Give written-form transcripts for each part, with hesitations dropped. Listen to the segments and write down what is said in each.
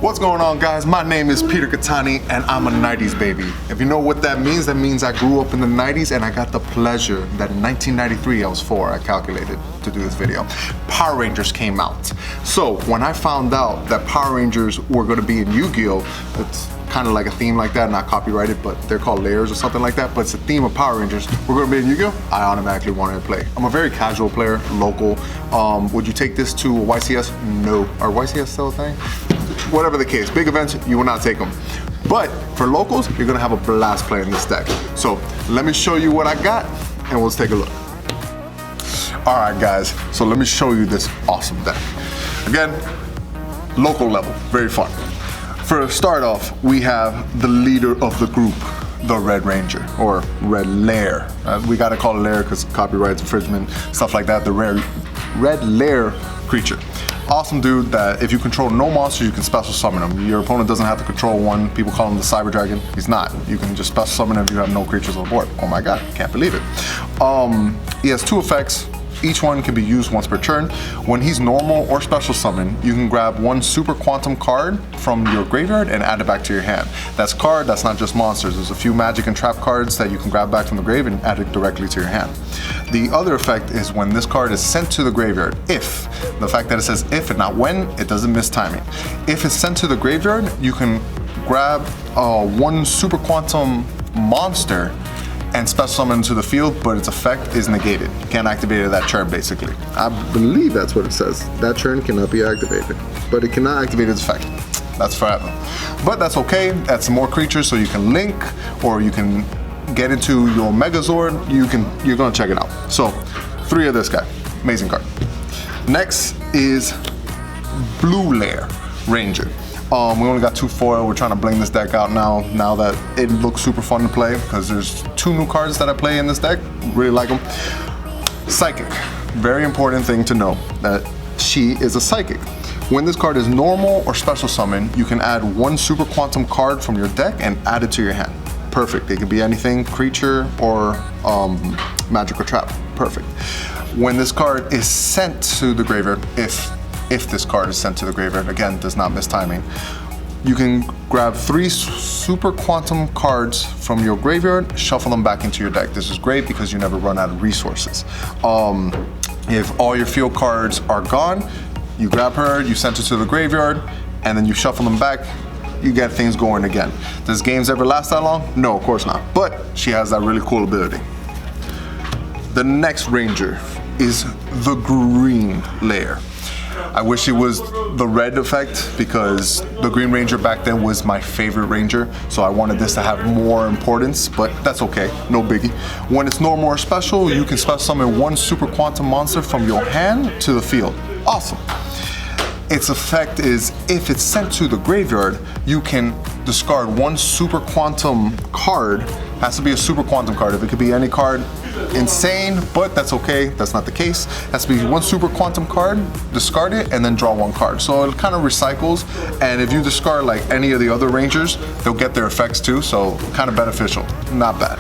What's going on, guys? My name is Peter Cattani and I'm a 90s baby. If you know what that means I grew up in the 90s and I got the pleasure that in 1993 I was 4, I calculated to do this video. Power Rangers came out. So when I found out that Power Rangers were going to be in YuGiOh, it's kind of like a theme like that, not copyrighted, but they're called layers or something like that, but it's a theme of Power Rangers. We're going to be in YuGiOh. I automatically wanted to play. I'm a very casual player, local. Would you take this to YCS? No. Are YCS still a thing? Whatever the case, big events, you will not take them. But for locals, you're gonna have a blast playing this deck. So let me show you what I got and let's take a look. All right, guys, so let me show you this awesome deck. Again, local level, very fun. For a start off, we have the leader of the group, the Red Ranger, or Red Lair. We gotta call it Lair because copyright infringement, stuff like that. The Red Lair creature. Awesome dude that if you control no monsters, you can special summon him. Your opponent doesn't have to control one. People call him the Cyber Dragon. He's not. You can just special summon him if you have no creatures on the board. Oh my god, can't believe it. He has 2 effects. Each one can be used once per turn. When he's normal or special summon, you can grab 1 super quantum card from your graveyard and add it back to your hand. That's card, that's not just monsters. There's a few magic and trap cards that you can grab back from the grave and add it directly to your hand. The other effect is when this card is sent to the graveyard. If, the fact that it says if and not when, it doesn't miss timing. If it's sent to the graveyard, you can grab 1 super quantum monster and special summon to the field, but its effect is negated. You can't activate it that turn, basically. I believe that's what it says. That turn cannot be activated, but it cannot activate its effect. That's forever. But that's okay. That's more creatures, so you can link, or you can get into your megazord. You're gonna check it out. So, 3 of this guy. Amazing card. Next is Blue Lair Ranger. We only got 2 foil. We're trying to bling this deck out now that it looks super fun to play because there's 2 new cards that I play in this deck. Really like them. Psychic. Very important thing to know that she is a psychic. When this card is normal or special summon, you can add 1 super quantum card from your deck and add it to your hand. Perfect. It can be anything, creature or magic or trap. Perfect. When this card is sent to the graveyard, if this card is sent to the graveyard, again, does not miss timing, you can grab 3 super quantum cards from your graveyard, shuffle them back into your deck. This is great because you never run out of resources. If all your field cards are gone, you grab her, you send her to the graveyard, and then you shuffle them back, you get things going again. Does games ever last that long? No, of course not. But she has that really cool ability. The next Ranger is the Green Lair. I wish it was the red effect because the Green Ranger back then was my favorite Ranger, so I wanted this to have more importance, but that's okay, no biggie. When it's normal or special, you can special summon 1 super quantum monster from your hand to the field. Awesome. Its effect is if it's sent to the graveyard, you can discard 1 super quantum card. Has to be a super quantum card. If it could be any card, insane, but that's okay. That's not the case. Has to be 1 super quantum card, discard it, and then draw 1 card. So it kind of recycles. And if you discard like any of the other Rangers, they'll get their effects too. So kind of beneficial. Not bad.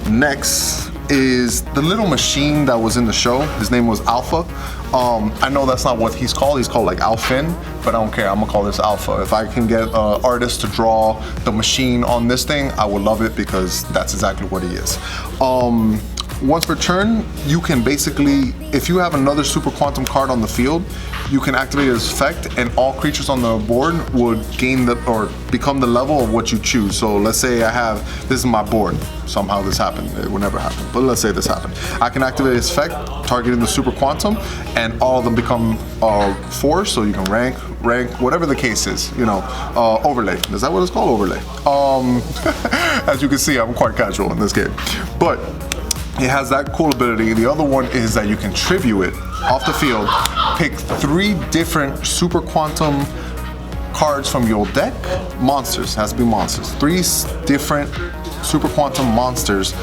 Next is the little machine that was in the show. His name was Alpha. I know that's not what he's called like Alphin, but I don't care, I'm gonna call this Alpha. If I can get an artist to draw the machine on this thing, I would love it because that's exactly what he is. Once per turn, you can basically, if you have another super quantum card on the field, you can activate its effect and all creatures on the board would gain or become the level of what you choose. So let's say this is my board. Somehow this happened, it would never happen, but let's say this happened. I can activate its effect, targeting the super quantum, and all of them become 4, so you can rank, whatever the case is, overlay. Is that what it's called, overlay? As you can see, I'm quite casual in this game. But it has that cool ability. The other one is that you can tribute it off the field, pick 3 different super quantum cards from your deck, monsters, has to be monsters, 3 different super quantum monsters,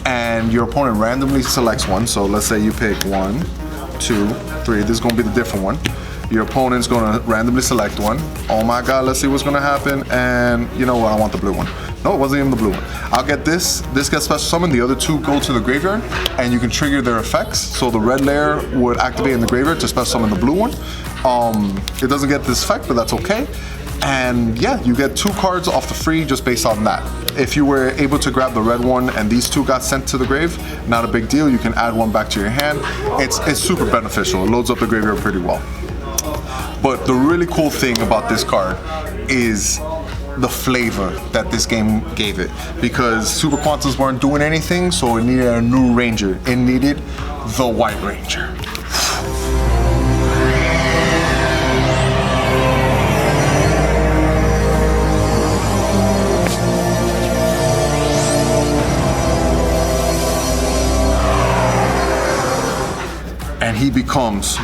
and your opponent randomly selects one. So let's say you pick 1, 2, 3, this is gonna be the different one. Your opponent's gonna randomly select one. Oh my god, let's see what's gonna happen, and you know what, I want the blue one. No, it wasn't even the blue one. I'll get this gets special summoned, the other 2 go to the graveyard, and you can trigger their effects. So the red layer would activate in the graveyard to special summon the blue one. It doesn't get this effect, but that's okay. And yeah, you get 2 cards off the free just based on that. If you were able to grab the red one and these 2 got sent to the grave, not a big deal. You can add 1 back to your hand. It's super beneficial. It loads up the graveyard pretty well. But the really cool thing about this card is the flavor that this game gave it, because Super Quantums weren't doing anything, so it needed a new ranger. It needed the White Ranger. And he becomes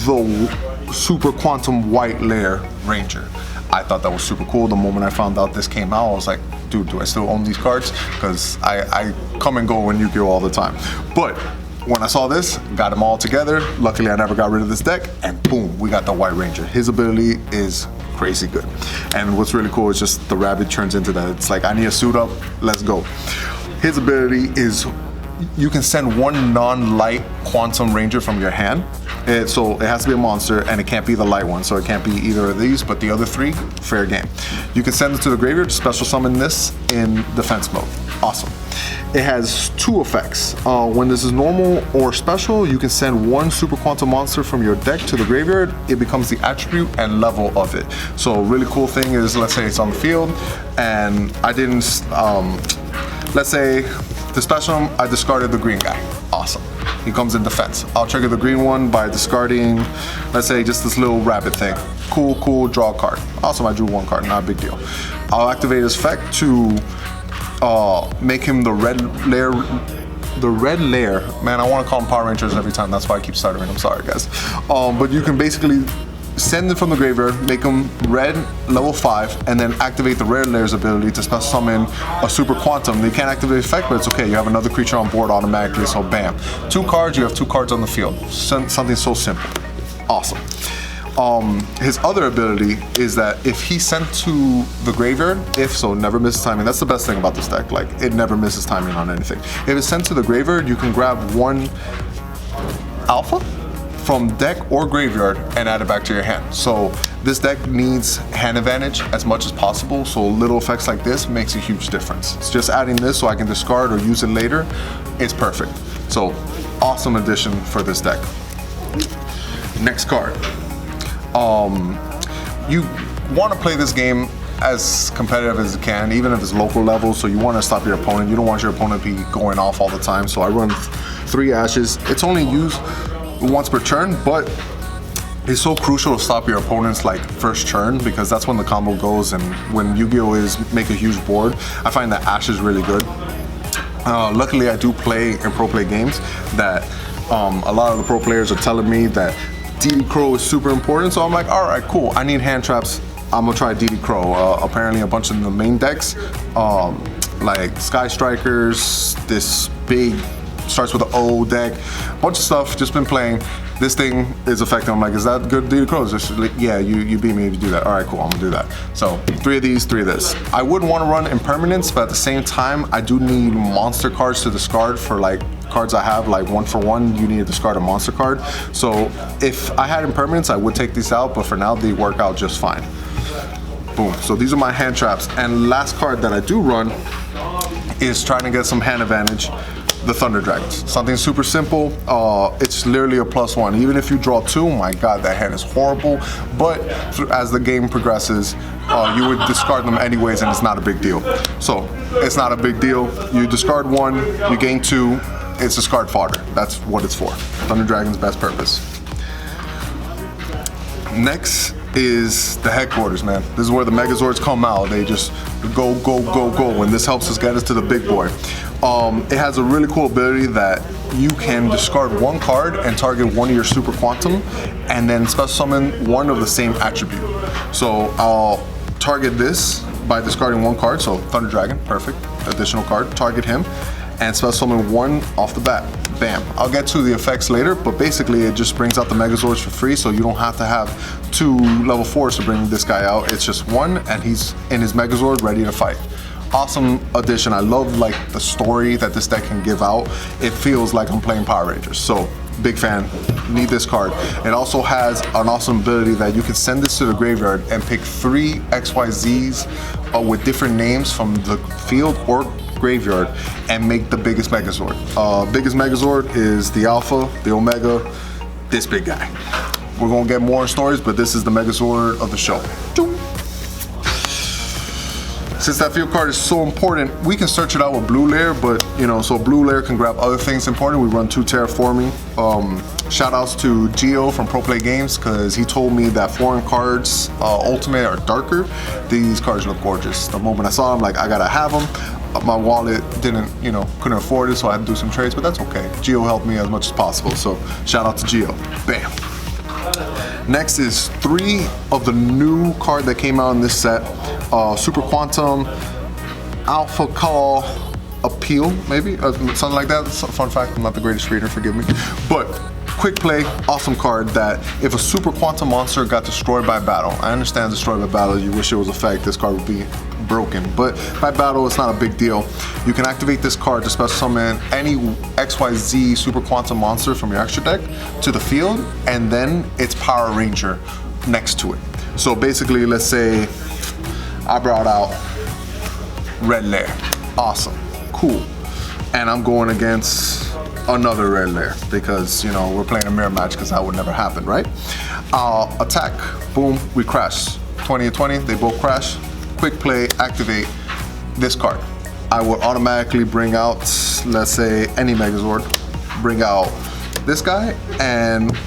the Super Quantum White Layer Ranger. I thought that was super cool. The moment I found out this came out, I was like, dude, do I still own these cards? Because I come and go in YuGiOh all the time. But when I saw this, got them all together. Luckily, I never got rid of this deck, and boom, we got the White Ranger. His ability is crazy good. And what's really cool is just the rabbit turns into that. It's like, I need a suit up, let's go. His ability is, you can send 1 non-light Quantum Ranger from your hand. So it has to be a monster, and it can't be the light one, so it can't be either of these, but the other 3, fair game. You can send it to the graveyard, special summon this in defense mode. Awesome. It has 2 effects. When this is normal or special, you can send 1 Super Quantum monster from your deck to the graveyard. It becomes the attribute and level of it. So really cool thing is, let's say it's on the field, and I didn't, let's say the special, I discarded the green guy. Awesome. He comes in defense. I'll trigger the green one by discarding, let's say, just this little rabbit thing. Cool, draw a card. Awesome, I drew 1 card, not a big deal. I'll activate his effect to make him the red layer. Man, I want to call them Power Rangers every time, that's why I keep stuttering, I'm sorry guys. But you can basically send it from the graveyard, make them red, level 5, and then activate the Rare Layers ability to special summon a Super Quantum. They can't activate the effect, but it's okay. You have another creature on board automatically, so bam. 2 cards, you have 2 cards on the field. Something so simple. Awesome. His other ability is that if he's sent to the graveyard, if so, never misses timing. That's the best thing about this deck. Like, it never misses timing on anything. If it's sent to the graveyard, you can grab 1 alpha from deck or graveyard and add it back to your hand. So this deck needs hand advantage as much as possible, so little effects like this makes a huge difference. It's just adding this so I can discard or use it later. It's perfect. So awesome addition for this deck. Next card. You want to play this game as competitive as you can, even if it's local level, so you want to stop your opponent. You don't want your opponent to be going off all the time. So I run 3 ashes. It's only used once per turn, but it's so crucial to stop your opponent's like first turn, because that's when the combo goes, and when YuGiOh is make a huge board, I find that Ash is really good. Luckily, I do play in pro play games that a lot of the pro players are telling me that DD Crow is super important, so I'm like, all right, cool, I need hand traps, I'm gonna try DD Crow. Apparently a bunch of the main decks, like Sky Strikers, this big starts with an O deck, bunch of stuff, just been playing. This thing is effective. I'm like, is that good DD Crows? Like, yeah, you beat me if you do that. All right, cool, I'm gonna do that. So 3 of these, 3 of this. I would want to run impermanence, but at the same time, I do need monster cards to discard for like cards I have, like 1 for 1, you need to discard a monster card. So if I had impermanence, I would take these out, but for now, they work out just fine. Boom, so these are my hand traps. And last card that I do run is trying to get some hand advantage, the Thunder Dragons. Something super simple, it's literally a +1. Even if you draw 2, my god, that hand is horrible, but as the game progresses, you would discard them anyways, and it's not a big deal. So, it's not a big deal. You discard 1, you gain 2, it's discard fodder. That's what it's for. Thunder Dragon's best purpose. Next is the headquarters, man. This is where the megazords come out. They just go, and this helps us get us to the big boy. It has a really cool ability that you can discard 1 card and target 1 of your Super Quantum, and then special summon 1 of the same attribute. So I'll target this by discarding 1 card, so Thunder Dragon, perfect, additional card, target him, and special summon 1 off the bat. Bam. I'll get to the effects later, but basically it just brings out the megazords for free, so you don't have to have 2 level 4s to bring this guy out. It's just 1, and he's in his megazord ready to fight. Awesome addition. I love like the story that this deck can give out. It feels like I'm playing Power Rangers. So Big fan. Need this card. It also has an awesome ability that you can send this to the graveyard and pick 3 XYZs with different names from the field or graveyard and make the biggest Megazord. Biggest Megazord is the Alpha, the Omega, this big guy. We're gonna get more stories, but this is the Megazord of the show. Since that field card is so important, we can search it out with blue layer, but you know, so blue layer can grab other things important. We run 2 terraforming. Shout outs to YuGiOh from Pro Play Games, because he told me that foreign cards, Ultimate, are darker. These cards look gorgeous. The moment I saw them, like, I gotta have them. My wallet couldn't afford it, so I had to do some trades, but that's okay. YuGiOh helped me as much as possible, so shout out to YuGiOh. Bam. Next is 3 of the new card that came out in this set. Super Quantum, Alpha Call, Appeal, maybe? Something like that. Fun fact, I'm not the greatest reader, forgive me. But quick play, awesome card that if a Super Quantum monster got destroyed by battle, I understand destroyed by battle, you wish it was a fact, this card would be broken, but by battle it's not a big deal. You can activate this card to special summon any XYZ Super Quantum monster from your extra deck to the field, and then its Power Ranger next to it. So basically, let's say I brought out Red Lair. Awesome, cool. And I'm going against another Red Lair because, you know, we're playing a mirror match because that would never happen, right? Attack, boom, we crash. 20 and 20, they both crash. Quick play, activate this card. I will automatically bring out, let's say, any Megazord, bring out this guy, and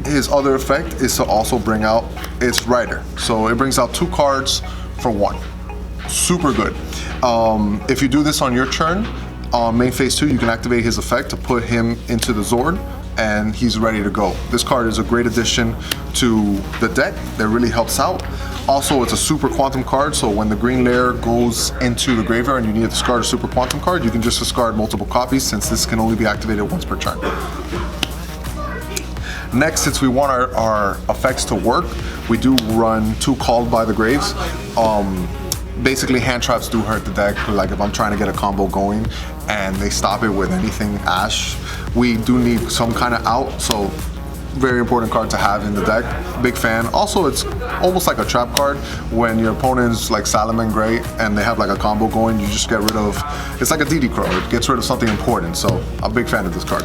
his other effect is to also bring out its Rider. So it brings out 2 cards for 1. Super good. If you do this on your turn, on main phase 2, you can activate his effect to put him into the Zord, and he's ready to go. This card is a great addition to the deck that really helps out. Also, it's a Super Quantum card, so when the green layer goes into the graveyard and you need to discard a Super Quantum card, you can just discard multiple copies since this can only be activated once per turn. Next, since we want our effects to work, we do run 2 Called by the Graves. Basically, hand traps do hurt the deck. Like if I'm trying to get a combo going and they stop it with anything Ash, we do need some kind of out, so very important card to have in the deck. Big fan. Also, it's almost like a trap card. When your opponent's like Salaman Gray and they have like a combo going, you just get rid of, it's like a DD Crow. It gets rid of something important, so I'm a big fan of this card.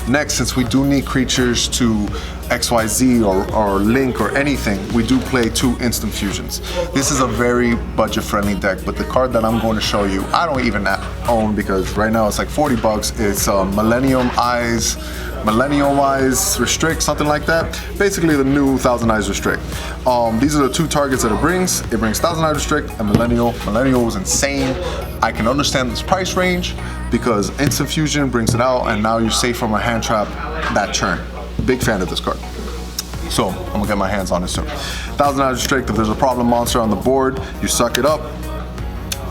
Next, since we do need creatures to XYZ or link or anything, we do play 2 instant fusions. This is a very budget-friendly deck, but the card that I'm going to show you, I don't even own because right now it's like 40 bucks. It's Millennium Eyes Restrict, something like that. Basically the new Thousand Eyes Restrict. These are the 2 targets that it brings. It brings Thousand Eyes Restrict and Millennial. Millennial is insane. I can understand this price range because instant fusion brings it out and now you're safe from a hand trap that turn. Big fan of this card. So I'm gonna get my hands on it soon. Thousand Eyes Restrict, if there's a problem monster on the board, you suck it up,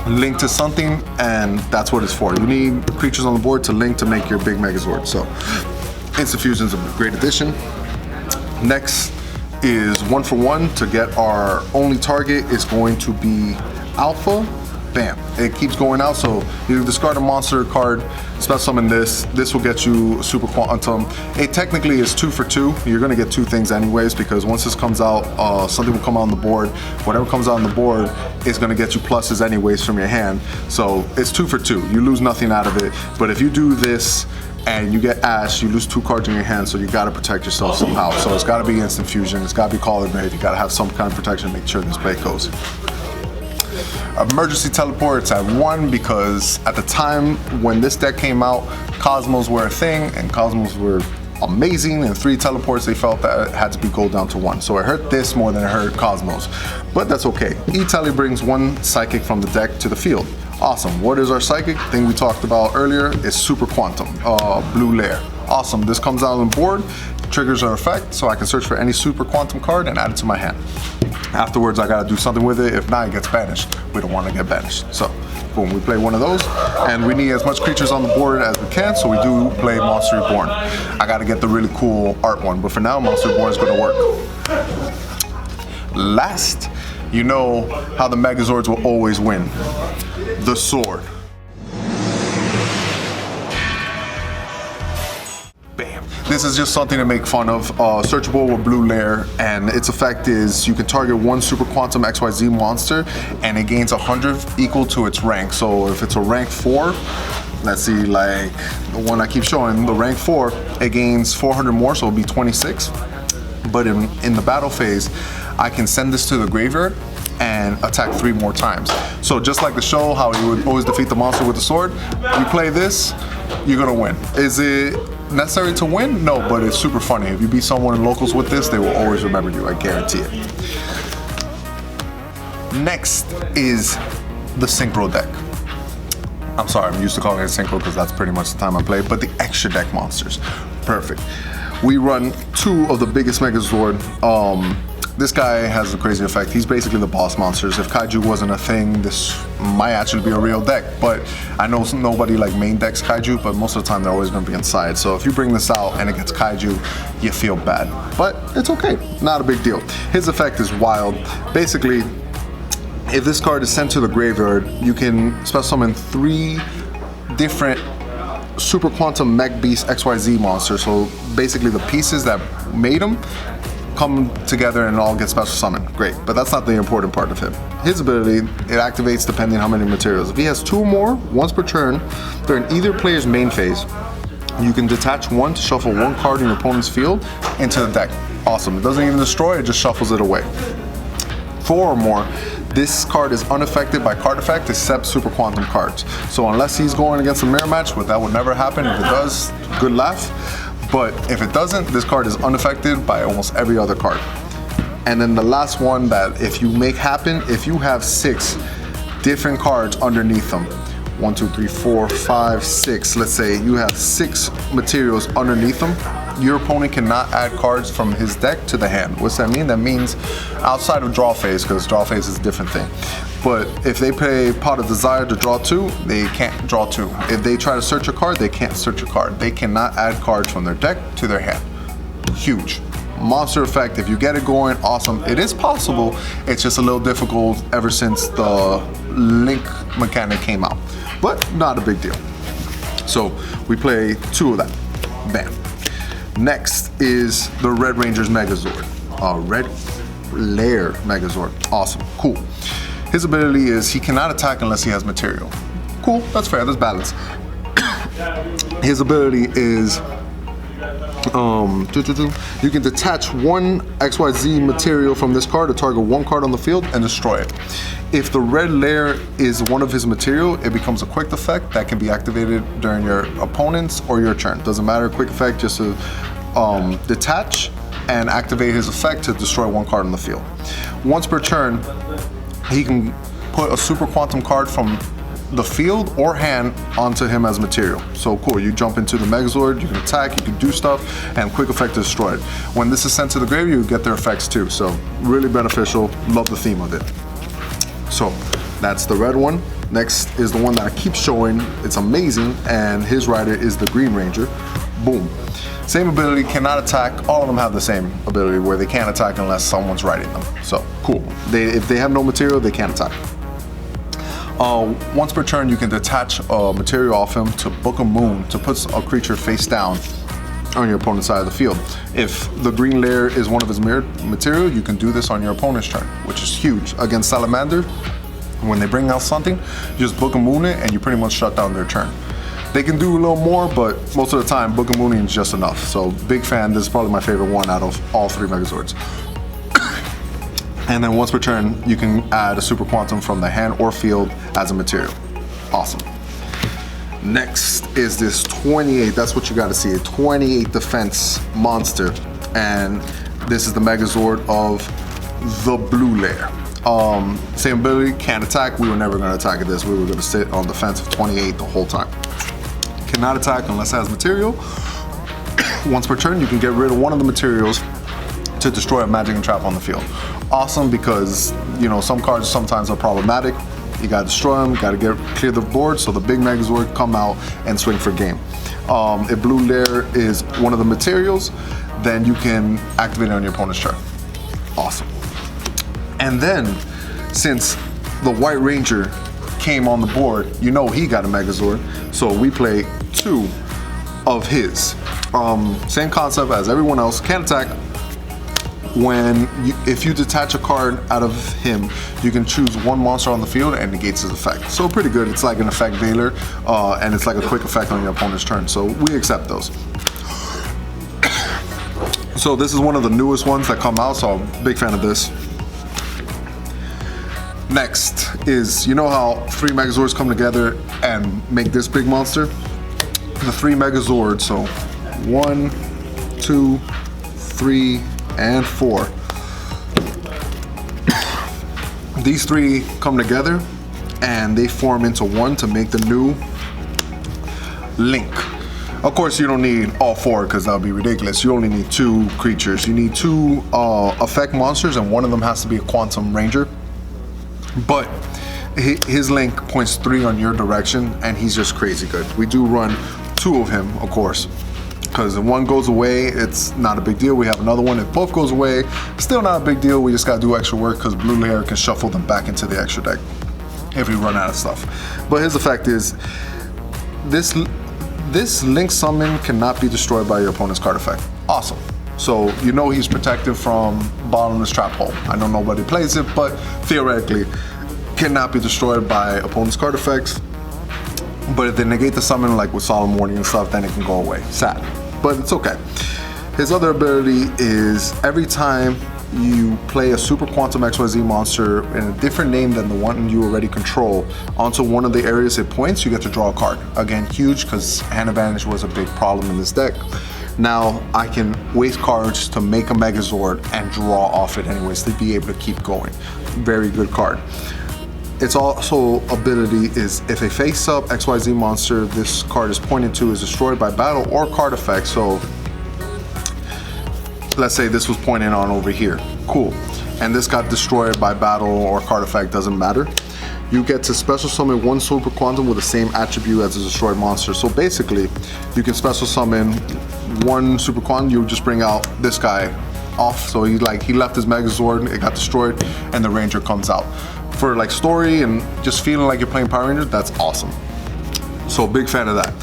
link to something, and that's what it's for. You need creatures on the board to link to make your big Megazord. So instant fusion is a great addition. Next is 1 for 1 to get our only target is going to be Alpha. Bam, it keeps going out, so you discard a monster card, special summon this will get you Super Quantum. It technically is 2 for 2. You're gonna get 2 things anyways, because once this comes out, something will come out on the board. Whatever comes out on the board is gonna get you pluses anyways from your hand. So it's 2 for 2. You lose nothing out of it, but if you do this and you get Ash, you lose 2 cards in your hand, so you gotta protect yourself somehow. So it's gotta be instant fusion, it's gotta be Call or Grave, you gotta have some kind of protection to make sure this play goes. Emergency teleports at 1 because at the time when this deck came out, Cosmos were a thing and Cosmos were amazing, and 3 teleports they felt that it had to be gold down to 1. So it hurt this more than it hurt Cosmos, but that's okay. E-Tele brings 1 Psychic from the deck to the field. Awesome. What is our Psychic? Thing we talked about earlier is Super Quantum, blue layer. Awesome. This comes out on the board, triggers our effect, so I can search for any Super Quantum card and add it to my hand. Afterwards, I gotta do something with it. If not, it gets banished. We don't want to get banished. So, boom, we play 1 of those, and we need as much creatures on the board as we can, so we do play Monster Reborn. I gotta get the really cool art one, but for now, Monster Reborn is gonna work. Last, you know how the Megazords will always win. The sword. Bam. this is just something to make fun of. Searchable with blue lair, and its effect is you can target one Super Quantum XYZ monster, and it gains 100 equal to its rank. So if it's a rank 4, let's see, like the one I keep showing, the rank 4, it gains 400 more, so it'll be 26. But in the battle phase, I can send this to the graveyard and attack 3 more times. So just like the show, how you would always defeat the monster with the sword, you play this, you're gonna win. Is it necessary to win? No, but it's super funny. If you beat someone in locals with this, they will always remember you, I guarantee it. Next is the Synchro deck. I'm sorry, I'm used to calling it Synchro because that's pretty much the time I play, but the extra deck monsters, perfect. We run 2 of the biggest Megazord. This guy has a crazy effect. He's basically the boss monsters. If Kaiju wasn't a thing, this might actually be a real deck, but I know nobody like main decks Kaiju, but most of the time they're always gonna be inside. So if you bring this out and it gets Kaiju, you feel bad, but it's okay, not a big deal. His effect is wild. Basically, if this card is sent to the graveyard, you can special summon 3 different Super Quantum Mech Beast XYZ monsters. So basically the pieces that made them come together and all get special summoned. Great, but that's not the important part of him. His ability, it activates depending on how many materials. If he has 2 more, once per turn, during either player's main phase, you can detach 1 to shuffle 1 card in your opponent's field into the deck. Awesome, it doesn't even destroy, it just shuffles it away. 4 or more, this card is unaffected by card effect except Super Quantum cards. So unless he's going against a mirror match, which that would never happen. If it does, good laugh. But if it doesn't, this card is unaffected by almost every other card. And then the last one that if you make happen, if you have 6 different cards underneath them, 1, 2, 3, 4, 5, 6, let's say you have 6 materials underneath them, your opponent cannot add cards from his deck to the hand. What's that mean? That means outside of draw phase, because draw phase is a different thing. But if they play Pot of Desire to draw 2, they can't draw 2. If they try to search a card, they can't search a card. They cannot add cards from their deck to their hand. Huge. Monster effect, if you get it going, awesome. It is possible, it's just a little difficult ever since the link mechanic came out. But not a big deal. So we play 2 of that. Bam. Next is the Red Ranger's Megazord. Red Lair Megazord. Awesome, cool. His ability is he cannot attack unless he has material. Cool, that's fair, that's balance. His ability is you can detach 1 XYZ material from this card to target 1 card on the field and destroy it. If the red layer is one of his material, it becomes a quick effect that can be activated during your opponent's or your turn. Doesn't matter, quick effect just to detach and activate his effect to destroy 1 card on the field. Once per turn, he can put a Super Quantum card from the field or hand onto him as material. So cool, you jump into the Megazord, you can attack, you can do stuff, and quick effect to destroy it. When this is sent to the graveyard, you get their effects too. So really beneficial, love the theme of it. So that's the red one. Next is the one that I keep showing, it's amazing, and his rider is the Green Ranger. Boom. Same ability, cannot attack. All of them have the same ability where they can't attack unless someone's riding them. So cool. If they have no material, they can't attack. Once per turn, you can detach a material off him to book a moon to put a creature face down on your opponent's side of the field. If the green layer is one of his material, you can do this on your opponent's turn, which is huge. Against Salamander, when they bring out something, you just book a moon it and you pretty much shut down their turn. They can do a little more, but most of the time, book a mooning is just enough. So big fan, this is probably my favorite one out of all 3 Megazords. And then once per turn, you can add a Super Quantum from the hand or field as a material. Awesome. Next is this 28, that's what you gotta see, a 28 defense monster. And this is the Megazord of the blue layer. Same ability, can't attack. We were never gonna attack at this. We were gonna sit on defense of 28 the whole time. Cannot attack unless it has material. Once per turn, you can get rid of one of the materials to destroy a magic and trap on the field. Awesome, because you know some cards sometimes are problematic. You gotta destroy them, gotta clear the board so the big Megazord come out and swing for game. If blue layer is one of the materials, then you can activate it on your opponent's turn. Awesome. And then, since the White Ranger came on the board, you know he got a Megazord, so we play 2 of his. Same concept as everyone else. Can't attack. If you detach a card out of him, you can choose one monster on the field and negates his effect. So pretty good. It's like an effect veiler, and it's like a quick effect on your opponent's turn. So we accept those. So this is one of the newest ones that come out, so I'm a big fan of this. Next is, you know how 3 megazords come together and make this big monster? The 3 megazords, so 1, 2, 3, and 4. These 3 come together and they form into one to make the new Link. Of course, you don't need all 4 because that would be ridiculous. You only need 2 creatures. You need 2 effect monsters, and one of them has to be a Quantum Ranger. But his Link points 3 on your direction, and he's just crazy good. We do run 2 of him, of course, because if one goes away, it's not a big deal. We have another one. If both goes away, still not a big deal. We just gotta do extra work because Blue Layer can shuffle them back into the extra deck if we run out of stuff. But his effect is this Link summon cannot be destroyed by your opponent's card effect. Awesome. So you know he's protected from Bottomless Trap Hole. I know nobody plays it, but theoretically cannot be destroyed by opponent's card effects. But if they negate the summon, like with Solemn Warning and stuff, then it can go away. Sad, but it's okay. His other ability is every time you play a Super Quantum XYZ monster in a different name than the one you already control onto one of the areas it points, you get to draw a card. Again, huge, because hand advantage was a big problem in this deck. Now I can waste cards to make a Megazord and draw off it anyways to be able to keep going. Very good card. Its also ability is if a face-up XYZ monster this card is pointed to is destroyed by battle or card effect. So let's say this was pointed on over here. Cool. And this got destroyed by battle or card effect, doesn't matter. You get to special summon 1 Super Quantum with the same attribute as a destroyed monster. So basically, you can special summon 1 Super Quantum, you just bring out this guy off. So he left his Megazord, it got destroyed, and the Ranger comes out. For like story and just feeling like you're playing Power Rangers, that's awesome. So big fan of that.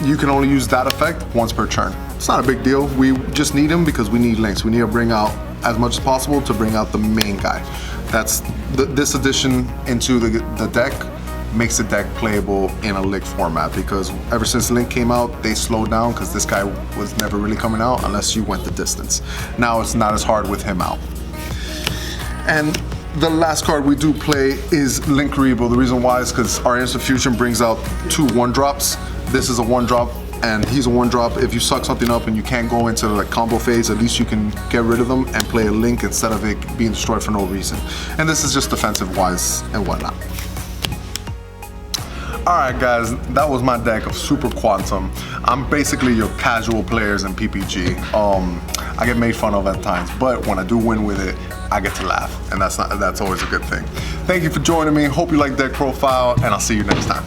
You can only use that effect once per turn. It's not a big deal. We just need him because we need links. We need to bring out as much as possible to bring out the main guy. That's this addition into the deck makes the deck playable in a Link format, because ever since Link came out, they slowed down because this guy was never really coming out unless you went the distance. Now it's not as hard with him out. And the last card we do play is Link Rebo. The reason why is because our Instant Fusion brings out 2 1-drops. This is a 1-drop and he's a 1-drop. If you suck something up and you can't go into the combo phase, at least you can get rid of them and play a Link instead of it being destroyed for no reason. And this is just defensive wise and whatnot. Alright guys, that was my deck of Super Quantum. I'm basically your casual players in PPG. I get made fun of at times, but when I do win with it, I get to laugh, and that's always a good thing. Thank you for joining me. Hope you like deck profile, and I'll see you next time.